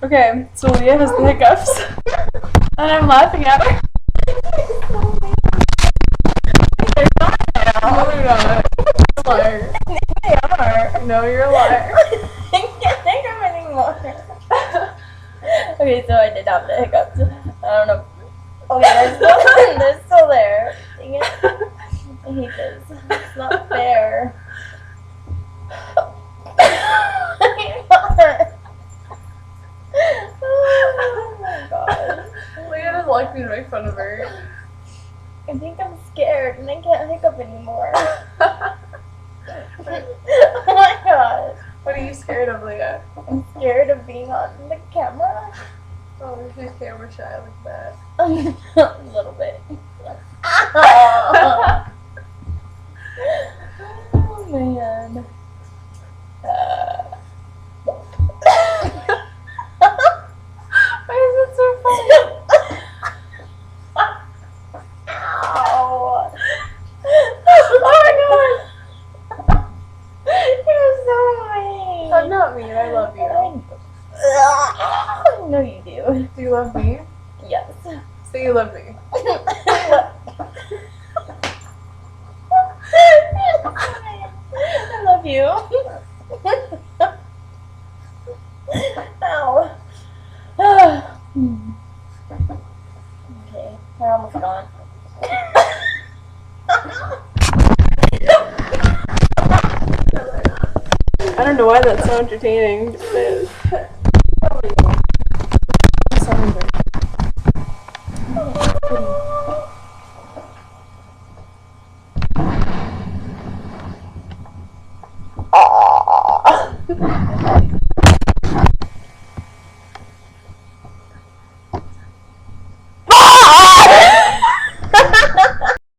Okay, so Leah has the hiccups. And I'm laughing at her. They're not now. No, they're not. You're a liar. They are. No, you're a liar. I can't think of anymore. Okay, so I did have the hiccups. I don't know. Okay, they're still there. Dang it. I hate this. It's not fair. Oh my god. Leah doesn't like me to make fun of her. I think I'm scared and I can't hiccup anymore. Oh my god. What are you scared of, Leah? I'm scared of being on the camera. Oh, she's camera shy like that. A little bit. Oh, oh man. Why is it so funny? Ow. Oh my god. You're so mean. I'm not mean, I love you. No, you do. Do you love me? Yes. Say you love me. I love you. Ow. Okay, they're almost gone. I don't know why that's so entertaining. It is.